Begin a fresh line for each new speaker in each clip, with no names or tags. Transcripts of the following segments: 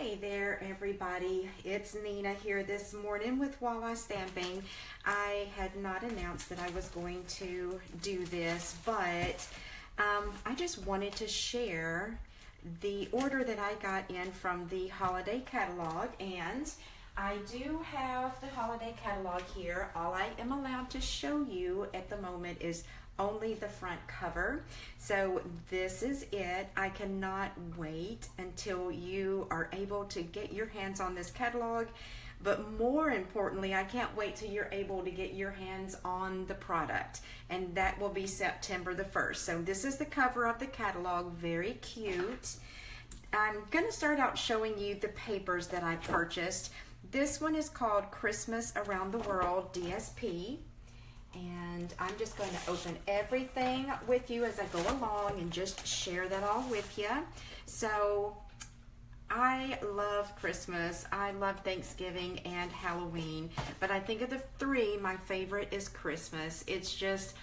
Hey there everybody, it's Nina here this morning with Walla Stamping. I had not announced that I was going to do this, but I just wanted to share the order that I got in from the holiday catalog, and I do have the holiday catalog here. All I am allowed to show you at the moment is only the front cover. So this is it. I cannot wait until you are able to get your hands on this catalog, but more importantly, I can't wait till you're able to get your hands on the product, and that will be September the 1st. So this is the cover of the catalog, very cute. I'm gonna start out showing you the papers that I purchased. This one is called Christmas Around the World DSP. And I'm just going to open everything with you as I go along and just share that all with you. So I love Christmas, I love Thanksgiving and Halloween, but I think of the three, my favorite is Christmas. It just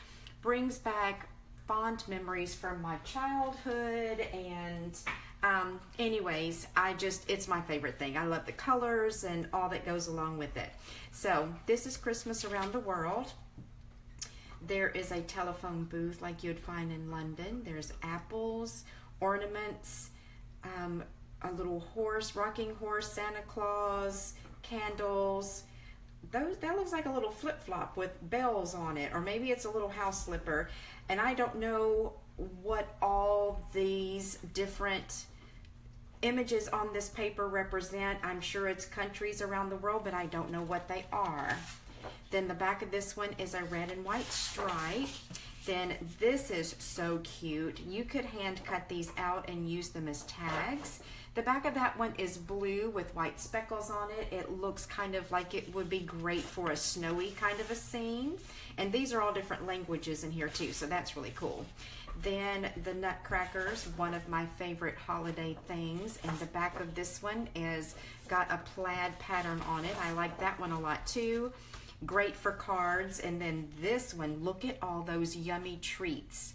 brings back fond memories from my childhood, and anyways, it's my favorite thing. I love the colors and all that goes along with it. So this is Christmas Around the World. There is a telephone booth like you'd find in London. There's apples, ornaments, a little horse, rocking horse, Santa Claus, candles. That looks like a little flip-flop with bells on it, or maybe it's a little house slipper. And I don't know what all these different images on this paper represent. I'm sure it's countries around the world, but I don't know what they are. Then the back of this one is a red and white stripe. Then this is so cute. You could hand cut these out and use them as tags. The back of that one is blue with white speckles on it. It looks kind of like it would be great for a snowy kind of a scene. And these are all different languages in here too, so that's really cool. Then the nutcrackers, one of my favorite holiday things, and the back of this one is got a plaid pattern on it. I like that one a lot too. Great for cards. And then this one, look at all those yummy treats.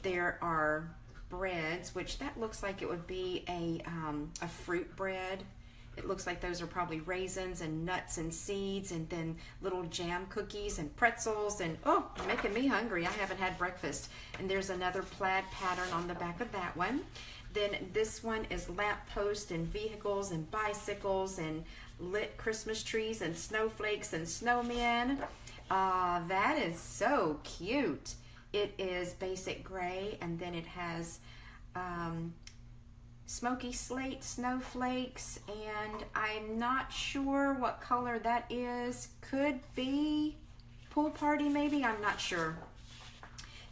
There are breads, which that looks like it would be a fruit bread. It looks like those are probably raisins and nuts and seeds, and then little jam cookies and pretzels, and oh, you're making me hungry. I haven't had breakfast. And there's another plaid pattern on the back of that one. Then this one is lampposts and vehicles and bicycles and lit Christmas trees and snowflakes and snowmen. That is so cute. It is basic gray, and then it has smoky slate snowflakes, and I'm not sure what color that is. Could be pool party maybe, I'm not sure.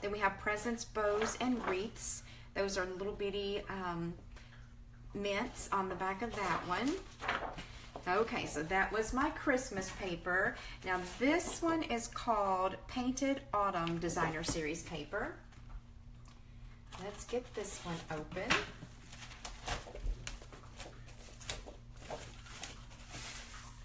Then we have presents, bows, and wreaths. Those are little bitty mints on the back of that one. Okay, so that was my Christmas paper. Now this one is called Painted Autumn Designer Series paper. Let's get this one open.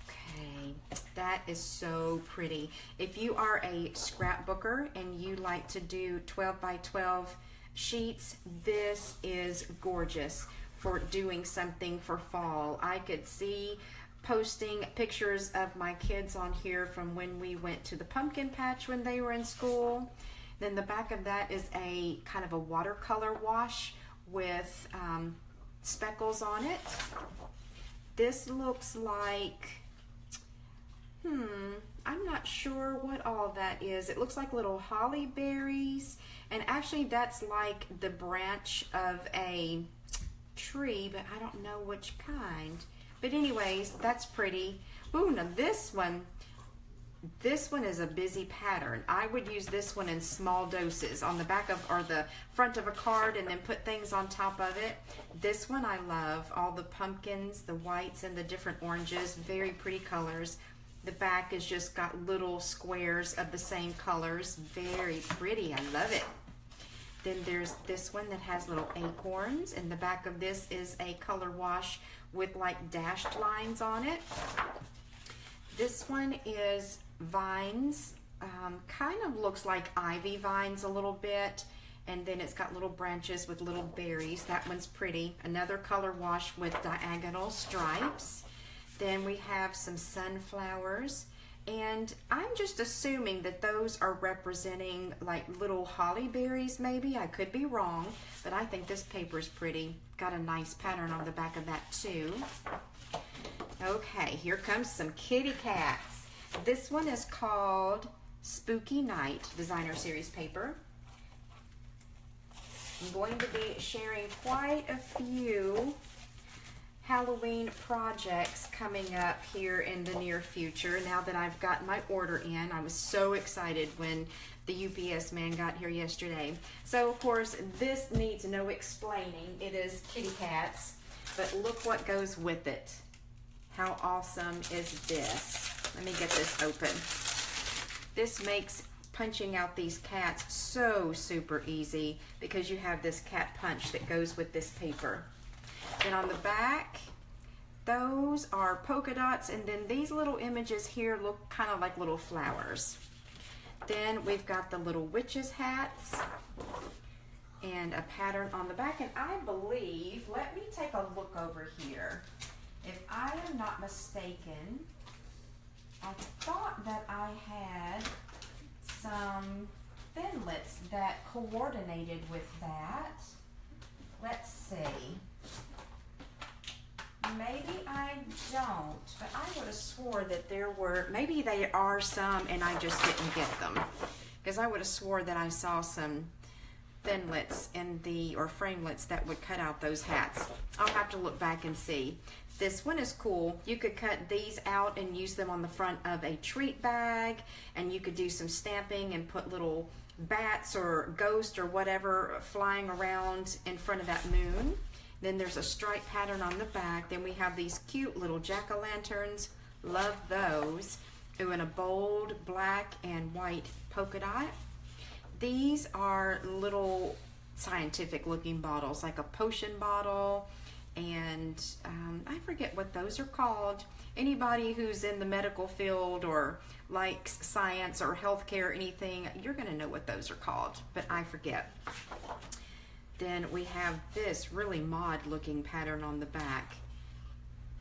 Okay, that is so pretty. If you are a scrapbooker and you like to do 12 by 12 sheets, this is gorgeous for doing something for fall. I could see posting pictures of my kids on here from when we went to the pumpkin patch when they were in school. Then the back of that is a kind of a watercolor wash with speckles on it. This looks like, I'm not sure what all that is. It looks like little holly berries, and actually that's like the branch of a tree, but I don't know which kind. But anyways, that's pretty. Ooh, now this one is a busy pattern. I would use this one in small doses on the back of, or the front of a card, and then put things on top of it. This one I love. All the pumpkins, the whites, and the different oranges. Very pretty colors. The back is just got little squares of the same colors. Very pretty. I love it. Then there's this one that has little acorns, and the back of this is a color wash with like dashed lines on it. This one is vines, kind of looks like ivy vines a little bit, and then it's got little branches with little berries. That one's pretty. Another color wash with diagonal stripes. Then we have some sunflowers, and I'm just assuming that those are representing like little holly berries maybe. I could be wrong, but I think this paper is pretty. Got a nice pattern on the back of that too. Okay, here comes some kitty cats. This one is called Spooky Night Designer Series paper. I'm going to be sharing quite a few Halloween projects coming up here in the near future. Now that I've got my order in, I was so excited when the UPS man got here yesterday. So of course, this needs no explaining. It is kitty cats, but look what goes with it. How awesome is this? Let me get this open. This makes punching out these cats so super easy because you have this cat punch that goes with this paper. Then on the back, those are polka dots, and then these little images here look kind of like little flowers. Then we've got the little witches hats and a pattern on the back, and I believe, let me take a look over here. If I am not mistaken, I thought that I had some thinlits that coordinated with that. Let's see. Maybe I don't, but I would have swore that there were, maybe they are some and I just didn't get them. Because I would have swore that I saw some thinlits in the, or framelits that would cut out those hats. I'll have to look back and see. This one is cool. You could cut these out and use them on the front of a treat bag, and you could do some stamping and put little bats or ghosts or whatever flying around in front of that moon. Then there's a stripe pattern on the back. Then we have these cute little jack-o'-lanterns. Love those. Ooh, and a bold black and white polka dot. These are little scientific looking bottles, like a potion bottle, and I forget what those are called. Anybody who's in the medical field or likes science or healthcare or anything, you're gonna know what those are called, but I forget. Then we have this really mod looking pattern on the back.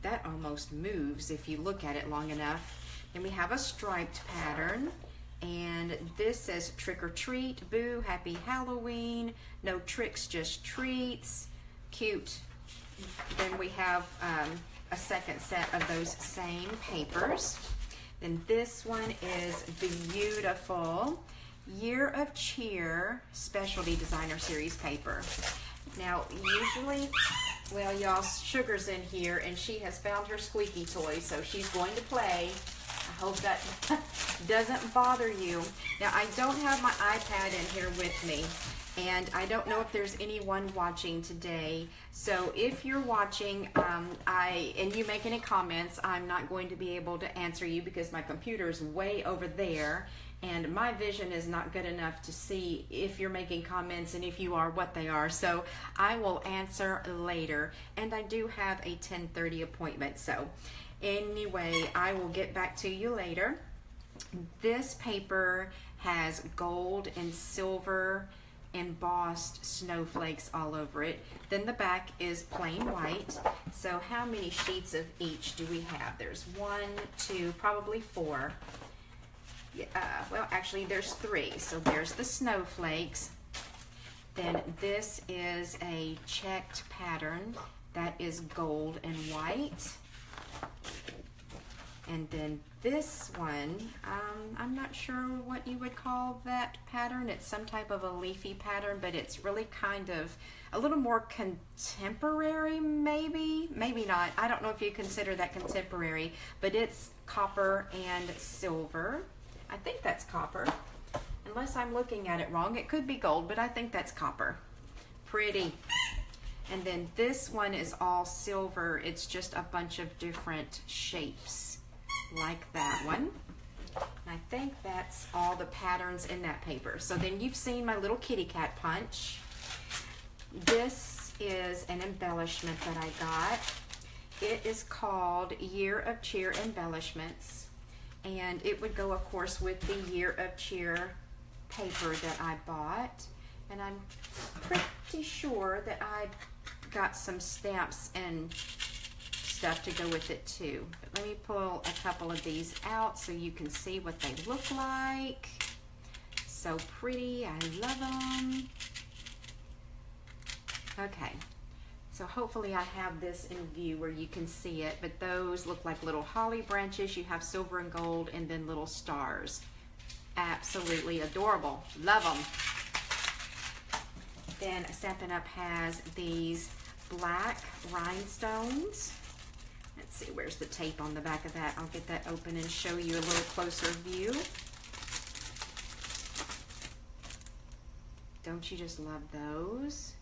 That almost moves if you look at it long enough. Then we have a striped pattern, and this says trick or treat, boo, happy Halloween, no tricks, just treats, cute. Then we have a second set of those same papers. Then this one is beautiful. Year of Cheer Specialty Designer Series paper. Now, usually, well, y'all, Sugar's in here, and she has found her squeaky toy, so she's going to play. I hope that doesn't bother you. Now, I don't have my iPad in here with me, and I don't know if there's anyone watching today. So if you're watching, and you make any comments, I'm not going to be able to answer you because my computer is way over there, and my vision is not good enough to see if you're making comments and if you are, what they are. So I will answer later, and I do have a 10:30 appointment. So anyway, I will get back to you later. This paper has gold and silver embossed snowflakes all over it. Then the back is plain white. So how many sheets of each do we have? There's 1, 2, probably 4. Well, actually there's 3. So there's the snowflakes. Then this is a checked pattern that is gold and white. And then this one, I'm not sure what you would call that pattern. It's some type of a leafy pattern, but it's really kind of a little more contemporary, maybe not. I don't know if you consider that contemporary, but it's copper and silver. I think that's copper, unless I'm looking at it wrong. It could be gold, but I think that's copper. Pretty. And then this one is all silver. It's just a bunch of different shapes, like that one. And I think that's all the patterns in that paper. So then you've seen my little kitty cat punch. This is an embellishment that I got. It is called Year of Cheer Embellishments. And it would go, of course, with the Year of Cheer paper that I bought. And I'm pretty sure that I got some stamps and stuff to go with it too. But let me pull a couple of these out so you can see what they look like. So pretty, I love them. Okay, so hopefully I have this in view where you can see it, but those look like little holly branches. You have silver and gold and then little stars. Absolutely adorable, love them. Then Stampin' Up has these black rhinestones. Let's see, where's the tape on the back of that? I'll get that open and show you a little closer view. Don't you just love those?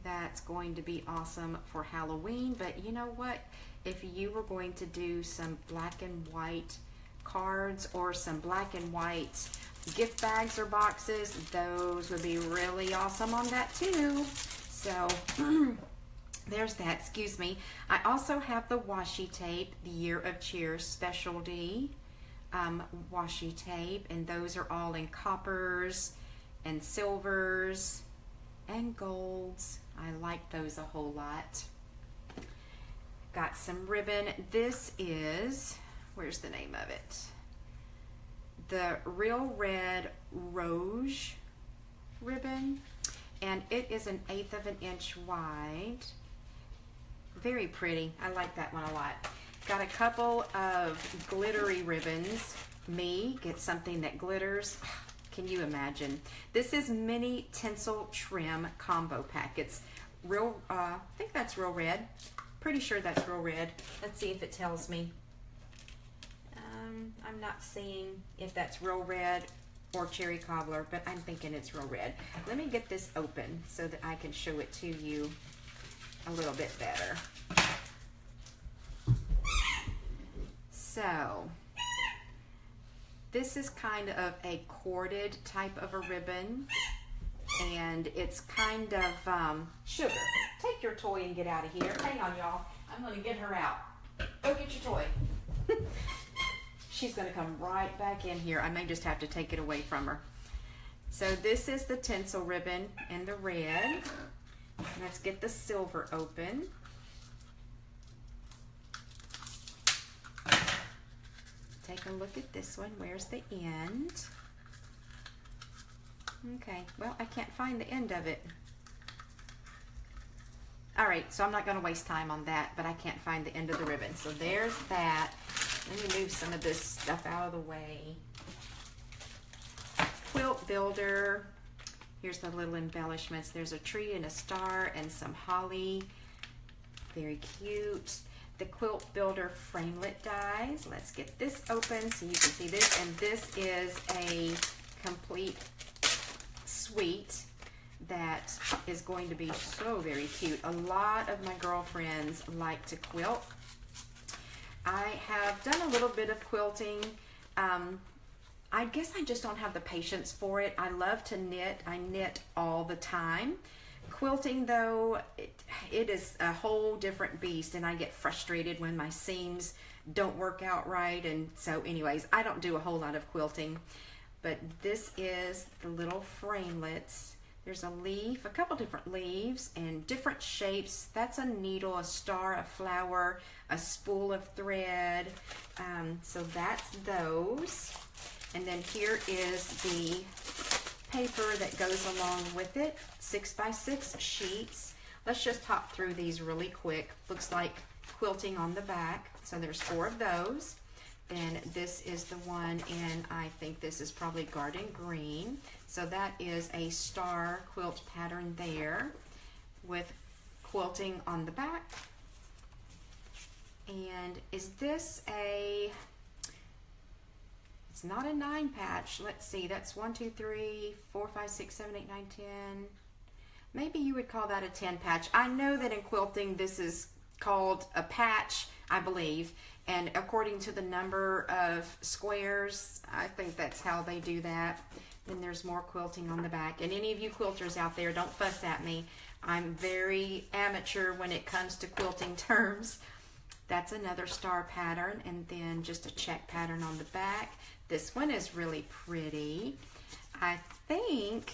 That's going to be awesome for Halloween, but you know what? If you were going to do some black and white cards or some black and white gift bags or boxes, those would be really awesome on that too. So there's that, excuse me. I also have the washi tape, the Year of Cheer specialty washi tape, and those are all in coppers and silvers and golds. I like those a whole lot. Got some ribbon. This is, where's the name of it? The Real Red Rouge ribbon, and it is 1/8 of an inch wide. Very pretty. I like that one a lot. Got a couple of glittery ribbons. Me, get something that glitters. Can you imagine? This is mini tinsel trim combo pack. It's real, I think that's Real Red. Pretty sure that's Real Red. Let's see if it tells me. I'm not seeing if that's Real Red or Cherry Cobbler, but I'm thinking it's Real Red. Let me get this open so that I can show it to you a little bit better. So, this is kind of a corded type of a ribbon, and it's kind of, Sugar, take your toy and get out of here. Hang on, y'all. I'm going to get her out. Go get your toy. She's going to come right back in here. I may just have to take it away from her. So this is the tinsel ribbon in the red. Let's get the silver open. Take a look at this one. Where's the end? Okay, well, I can't find the end of it. All right, so I'm not going to waste time on that, but I can't find the end of the ribbon. So there's that. Let me move some of this stuff out of the way. Quilt Builder. Here's the little embellishments. There's a tree and a star and some holly. Very cute. The Quilt Builder framelit dies. Let's get this open so you can see this. And this is a complete suite that is going to be so very cute. A lot of my girlfriends like to quilt. I have done a little bit of quilting. I guess I just don't have the patience for it. I love to knit. I knit all the time. Quilting, though, it is a whole different beast, and I get frustrated when my seams don't work out right. And so anyways, I don't do a whole lot of quilting. But this is the little framelets. There's a leaf, a couple different leaves and different shapes. That's a needle, a star, a flower, a spool of thread. So that's those. And then here is the paper that goes along with it, 6x6 sheets. Let's just hop through these really quick. Looks like quilting on the back. So there's 4 of those. Then this is the one in, I think this is probably Garden Green. So that is a star quilt pattern there with quilting on the back. And is this a, it's not a 9 patch. Let's see, that's 1, 2, 3, 4, 5, 6, 7, 8, 9, 10. Maybe you would call that a 10 patch. I know that in quilting this is called a patch, I believe. And according to the number of squares, I think that's how they do that. Then there's more quilting on the back. And any of you quilters out there, don't fuss at me. I'm very amateur when it comes to quilting terms. That's another star pattern, and then just a check pattern on the back. This one is really pretty. I think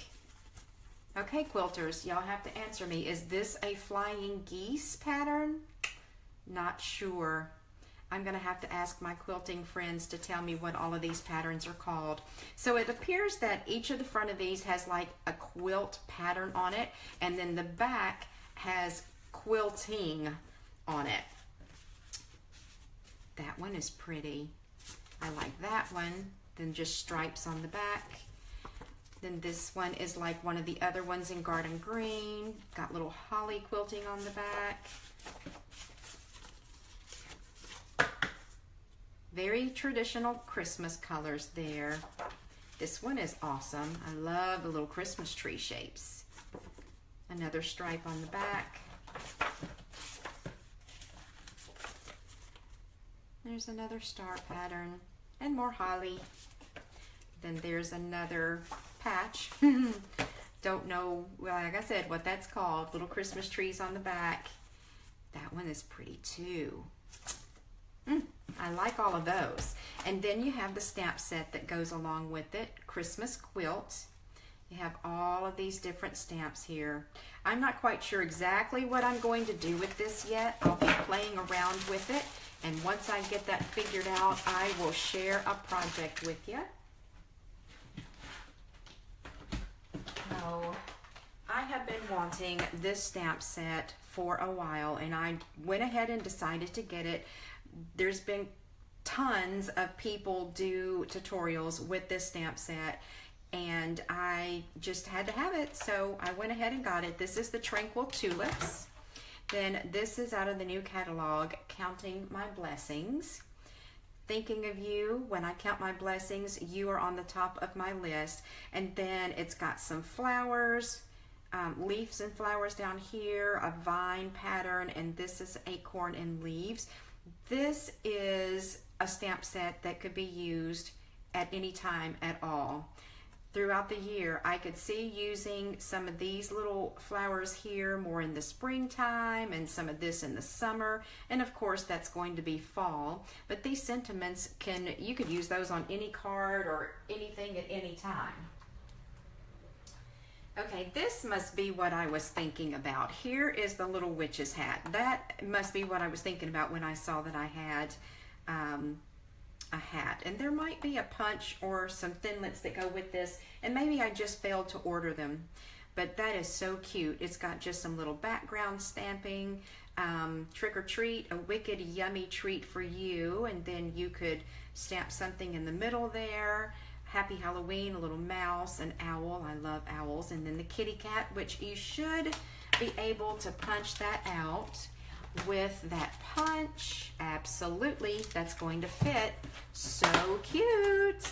Okay, quilters, y'all have to answer me. Is this a flying geese pattern? Not sure. I'm going to have to ask my quilting friends to tell me what all of these patterns are called. So it appears that each of the front of these has like a quilt pattern on it, and then the back has quilting on it. That one is pretty. I like that one. Then just stripes on the back. Then this one is like one of the other ones in garden green. Got little holly quilting on the back. Very traditional Christmas colors there. This one is awesome. I love the little Christmas tree shapes. Another stripe on the back. There's another star pattern and more holly. Then there's another patch. Don't know, like I said, what that's called. Little Christmas trees on the back. That one is pretty too. I like all of those. And then you have the stamp set that goes along with it. Christmas quilt. You have all of these different stamps here. I'm not quite sure exactly what I'm going to do with this yet. I'll be playing around with it. And once I get that figured out, I will share a project with you. So, I have been wanting this stamp set for a while, and I went ahead and decided to get it. There's been tons of people do tutorials with this stamp set, and I just had to have it, so I went ahead and got it. This is the Tranquil Tulips. Then this is out of the new catalog, Counting My Blessings. Thinking of you, when I count my blessings, you are on the top of my list. And then it's got some flowers, leaves and flowers down here, a vine pattern, and this is acorn and leaves. This is a stamp set that could be used at any time at all. Throughout the year, I could see using some of these little flowers here more in the springtime and some of this in the summer. And of course, that's going to be fall. But these sentiments, you could use those on any card or anything at any time. Okay, this must be what I was thinking about. Here is the little witch's hat. That must be what I was thinking about when I saw that I had a hat. And there might be a punch or some thinlits that go with this, and maybe I just failed to order them. But that is so cute. It's got just some little background stamping, trick or treat, a wicked yummy treat for you, and then you could stamp something in the middle there. Happy Halloween, a little mouse, an owl. I love owls. And then the kitty cat, which you should be able to punch that out with that punch. Absolutely, that's going to fit. So cute.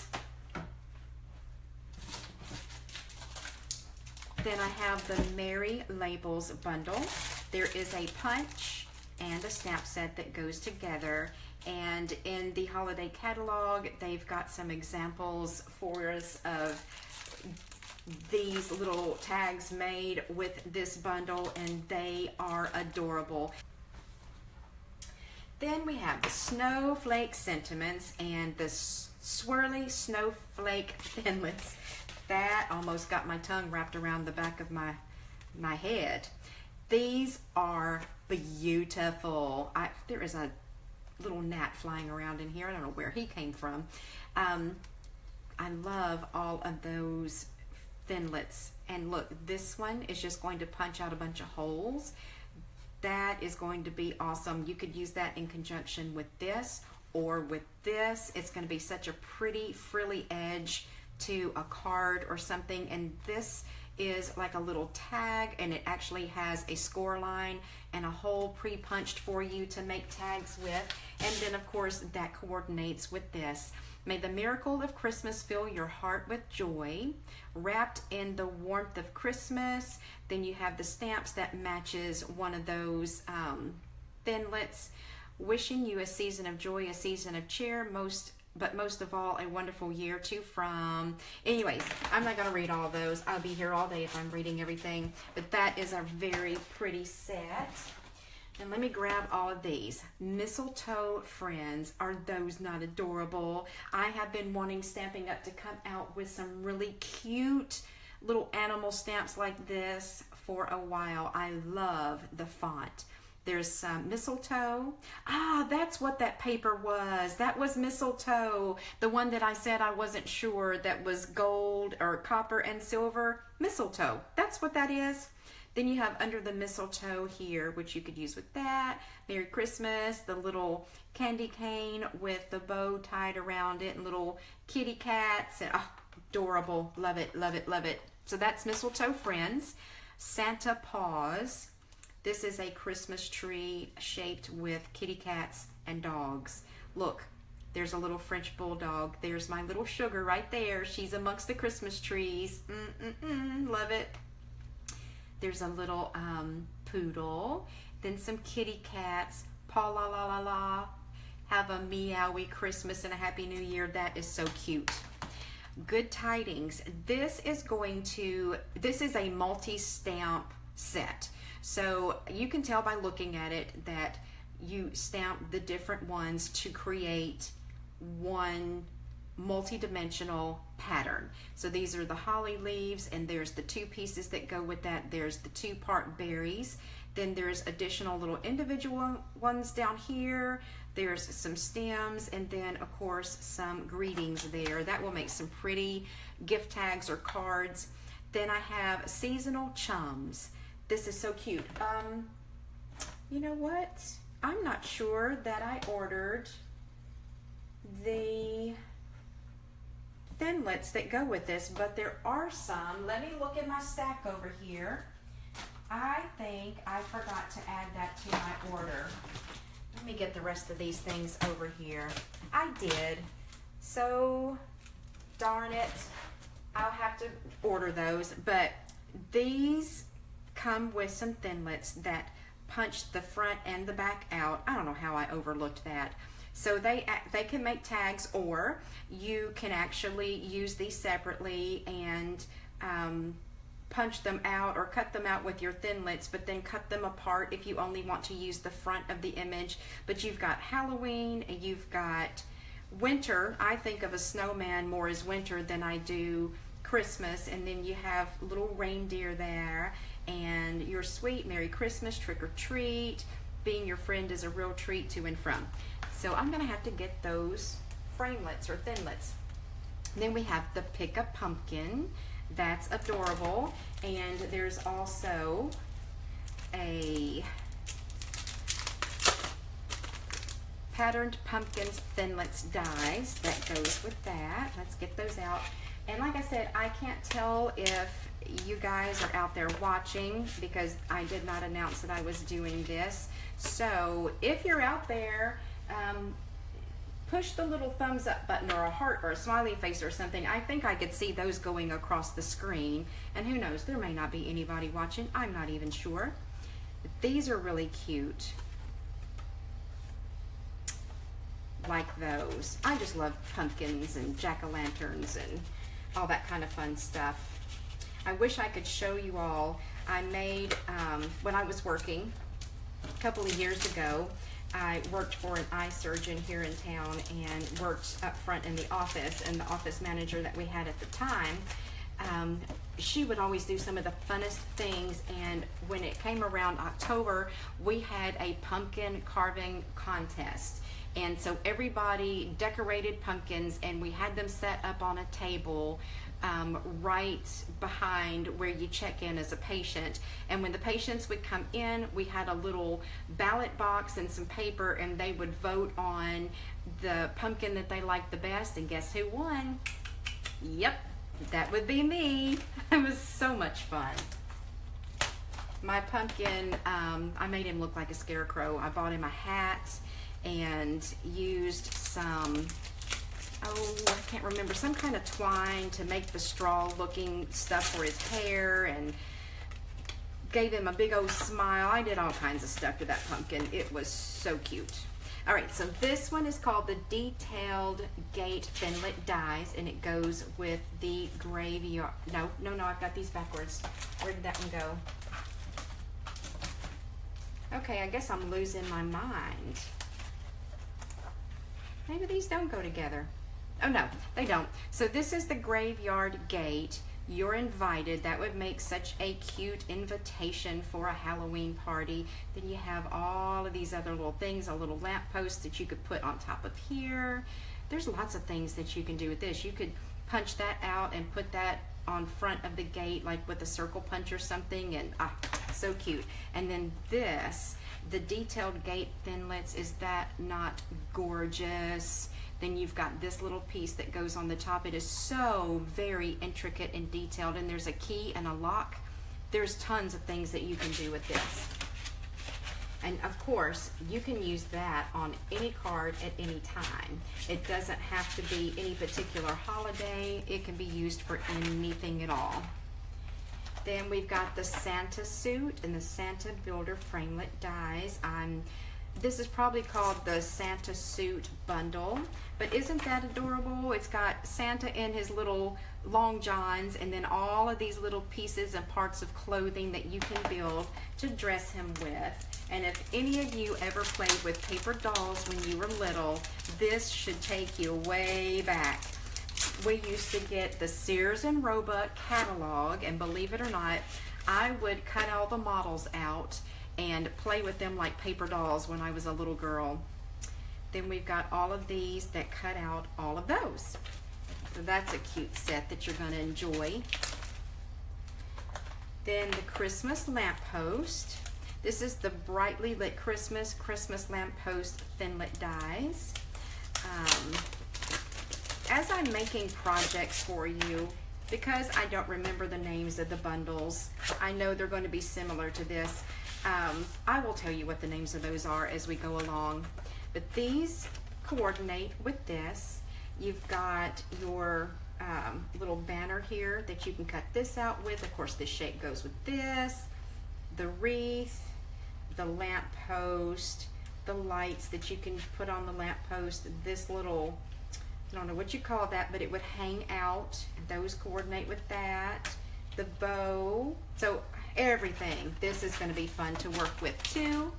Then I have the Merry Labels bundle. There is a punch and a stamp set that goes together. And in the holiday catalog, they've got some examples for us of these little tags made with this bundle, and they are adorable. Then we have the Snowflake Sentiments and the Swirly Snowflake Thinlits. That almost got my tongue wrapped around the back of my head. These are beautiful. There is a little gnat flying around in here. I don't know where he came from. I love all of those thinlits. And look, this one is just going to punch out a bunch of holes. That is going to be awesome. You could use that in conjunction with this or with this. It's going to be such a pretty frilly edge to a card or something. And this is like a little tag, and it actually has a score line and a hole pre-punched for you to make tags with. And then of course that coordinates with this. May the miracle of Christmas fill your heart with joy, wrapped in the warmth of Christmas. Then you have the stamps that matches one of those thinlits. Wishing you a season of joy, a season of cheer, but most of all, a wonderful year to from. Anyways, I'm not going to read all those. I'll be here all day if I'm reading everything. But that is a very pretty set. And let me grab all of these. Mistletoe Friends. Are those not adorable? I have been wanting Stampin' Up to come out with some really cute little animal stamps like this for a while. I love the font. There's some mistletoe. Ah, that's what that paper was. That was mistletoe. The one that I said I wasn't sure that was gold or copper and silver. Mistletoe. That's what that is. Then you have under the mistletoe here, which you could use with that. Merry Christmas, the little candy cane with the bow tied around it, and little kitty cats. And oh, adorable. Love it, love it, love it. So that's mistletoe friends. Santa paws. This is a Christmas tree shaped with kitty cats and dogs. Look, there's a little French bulldog. There's my little sugar right there. She's amongst the Christmas trees. Love it. There's a little poodle, then some kitty cats. Paw la la la la. Have a meowy Christmas and a Happy New Year. That is so cute. Good tidings. This is a multi-stamp set. So you can tell by looking at it that you stamp the different ones to create one multi-dimensional pattern. So these are the holly leaves, and there's the two pieces that go with that. There's the two-part berries. Then there's additional little individual ones down here. There's some stems, and then of course some greetings there. That will make some pretty gift tags or cards. Then I have seasonal chums. This is so cute. You know what? I'm not sure that I ordered the thinlets that go with this, but there are some. Let me look at my stack over here. I think I forgot to add that to my order. Let me get the rest of these things over here. I did. So, darn it. I'll have to order those, but these come with some thinlets that punch the front and the back out. I don't know how I overlooked that. So they can make tags, or you can actually use these separately and punch them out or cut them out with your thinlets, but then cut them apart if you only want to use the front of the image. But you've got Halloween, and you've got winter. I think of a snowman more as winter than I do Christmas, and then you have little reindeer there, and your sweet Merry Christmas, trick or treat, being your friend is a real treat to and from. So I'm gonna have to get those framelets or thinlets. Then we have the Pick a Pumpkin. That's adorable. And there's also a patterned pumpkins thinlets dies that goes with that. Let's get those out. And like I said, I can't tell if you guys are out there watching because I did not announce that I was doing this. So if you're out there, push the little thumbs up button or a heart or a smiley face or something. I think I could see those going across the screen. And who knows, there may not be anybody watching. I'm not even sure. But these are really cute. Like those. I just love pumpkins and jack-o'-lanterns and all that kind of fun stuff. I wish I could show you all. I made, when I was working a couple of years ago, I worked for an eye surgeon here in town and worked up front in the office, and the office manager that we had at the time, she would always do some of the funnest things, and when it came around October, we had a pumpkin carving contest. And so everybody decorated pumpkins, and we had them set up on a table right behind where you check in as a patient. And when the patients would come in, we had a little ballot box and some paper, and they would vote on the pumpkin that they liked the best. And guess who won? Yep, that would be me. It was so much fun. My pumpkin, I made him look like a scarecrow. I bought him a hat and used some, oh, I can't remember, some kind of twine to make the straw looking stuff for his hair, and gave him a big old smile. I did all kinds of stuff to that pumpkin. It was so cute. All right, so this one is called the Detailed Gate Thinlet Dies, and it goes with the graveyard. No, I've got these backwards. Where did that one go? Okay, I guess I'm losing my mind. Maybe these don't go together. Oh no, they don't. So this is the Graveyard Gate. you're invited. That would make such a cute invitation for a Halloween party. Then you have all of these other little things, a little lamp post that you could put on top of here. There's lots of things that you can do with this. You could punch that out and put that on front of the gate, like with a circle punch or something, and so cute. And then this, the detailed gate thinlits, is that not gorgeous? Then you've got this little piece that goes on the top. It is so very intricate and detailed, and there's a key and a lock. There's tons of things that you can do with this. And of course, you can use that on any card at any time. It doesn't have to be any particular holiday. It can be used for anything at all. Then we've got the Santa suit and the Santa Builder framelit dies. This is probably called the Santa suit bundle, but isn't that adorable? It's got Santa in his little long johns, and then all of these little pieces and parts of clothing that you can build to dress him with. And if any of you ever played with paper dolls when you were little, this should take you way back. We used to get the Sears and Roebuck catalog, and believe it or not, I would cut all the models out and play with them like paper dolls when I was a little girl. Then we've got all of these that cut out all of those. So that's a cute set that you're going to enjoy. Then the Christmas lamppost. This is the brightly lit Christmas lamppost thinlit dies. As I'm making projects for you, because I don't remember the names of the bundles, I know they're going to be similar to this. I will tell you what the names of those are as we go along. But these coordinate with this. You've got your little banner here that you can cut this out with. Of course, this shape goes with this. The wreath, the lamp post, the lights that you can put on the lamp post. This little, I don't know what you call that, but it would hang out. Those coordinate with that. The bow. So everything. This is going to be fun to work with too.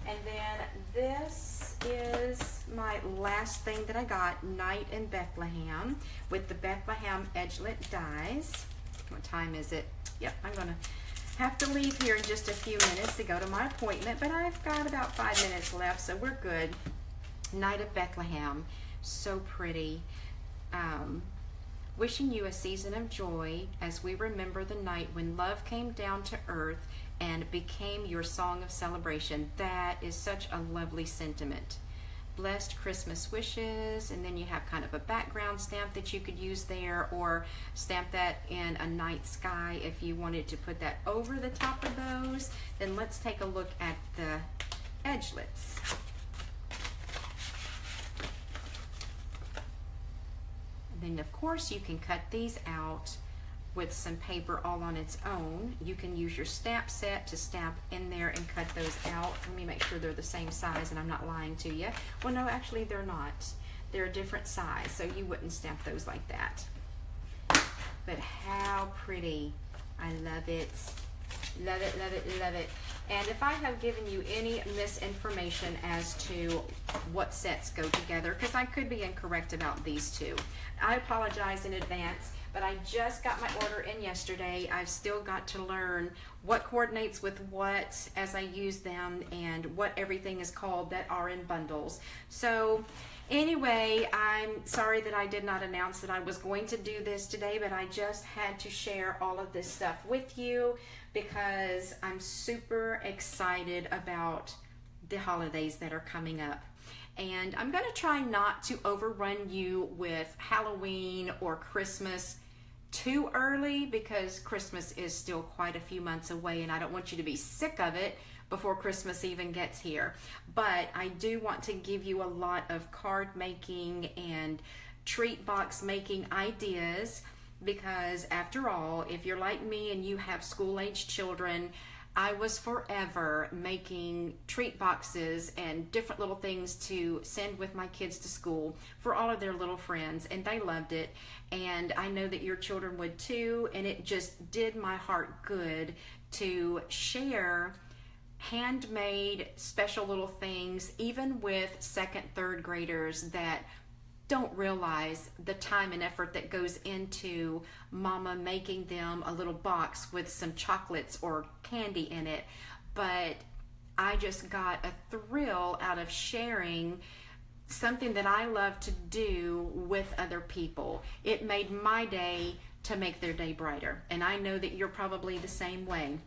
And then this is my last thing that I got, Night in Bethlehem, with the Bethlehem edgelit dies. What time is it? Yep, I'm going to have to leave here in just a few minutes to go to my appointment, but I've got about 5 minutes left, so we're good. Night of Bethlehem, so pretty. Wishing you a season of joy as we remember the night when love came down to earth and became your song of celebration. That is such a lovely sentiment. Blessed Christmas wishes, and then you have kind of a background stamp that you could use there, or stamp that in a night sky if you wanted to put that over the top of those. Then let's take a look at the edgelets. And then of course you can cut these out with some paper all on its own. You can use your stamp set to stamp in there and cut those out. Let me make sure they're the same size and I'm not lying to you. Well, no, actually they're not. They're a different size, so you wouldn't stamp those like that. But how pretty. I love it. Love it, love it, love it. And if I have given you any misinformation as to what sets go together, because I could be incorrect about these two, I apologize in advance, but I just got my order in yesterday. I've still got to learn what coordinates with what as I use them and what everything is called that are in bundles. So anyway, I'm sorry that I did not announce that I was going to do this today, but I just had to share all of this stuff with you because I'm super excited about the holidays that are coming up. And I'm going to try not to overrun you with Halloween or Christmas too early, because Christmas is still quite a few months away and I don't want you to be sick of it before Christmas even gets here. But I do want to give you a lot of card making and treat box making ideas, because after all, if you're like me and you have school-aged children, I was forever making treat boxes and different little things to send with my kids to school for all of their little friends, and they loved it. And I know that your children would too, and it just did my heart good to share handmade special little things, even with second, third graders that don't realize the time and effort that goes into mama making them a little box with some chocolates or candy in it. But I just got a thrill out of sharing something that I love to do with other people. It made my day to make their day brighter, and I know that you're probably the same way.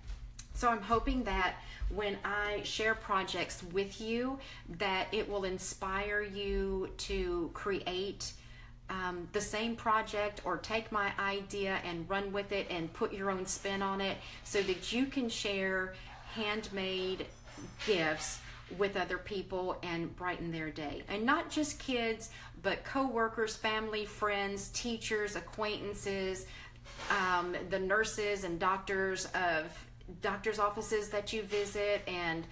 So I'm hoping that when I share projects with you, that it will inspire you to create the same project, or take my idea and run with it and put your own spin on it, so that you can share handmade gifts with other people and brighten their day. And not just kids, but co-workers, family, friends, teachers, acquaintances, the nurses and doctors of doctor's offices that you visit, and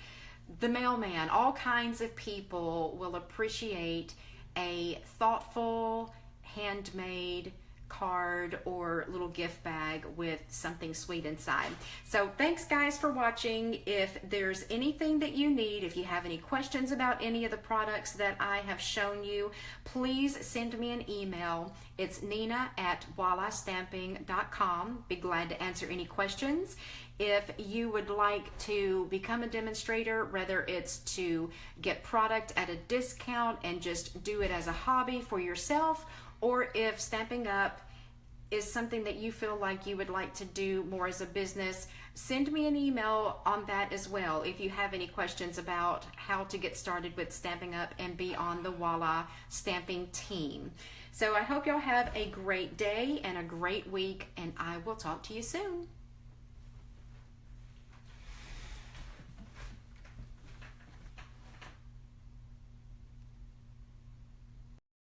the mailman. All kinds of people will appreciate a thoughtful handmade card or little gift bag with something sweet inside. So thanks guys for watching. If there's anything that you need, if you have any questions about any of the products that I have shown you, please send me an email. It's nina@wallastamping.com. Be glad to answer any questions. If you would like to become a demonstrator, whether it's to get product at a discount and just do it as a hobby for yourself, or if Stampin' Up is something that you feel like you would like to do more as a business, send me an email on that as well if you have any questions about how to get started with Stampin' Up and be on the Walla Stamping team. So I hope y'all have a great day and a great week, and I will talk to you soon.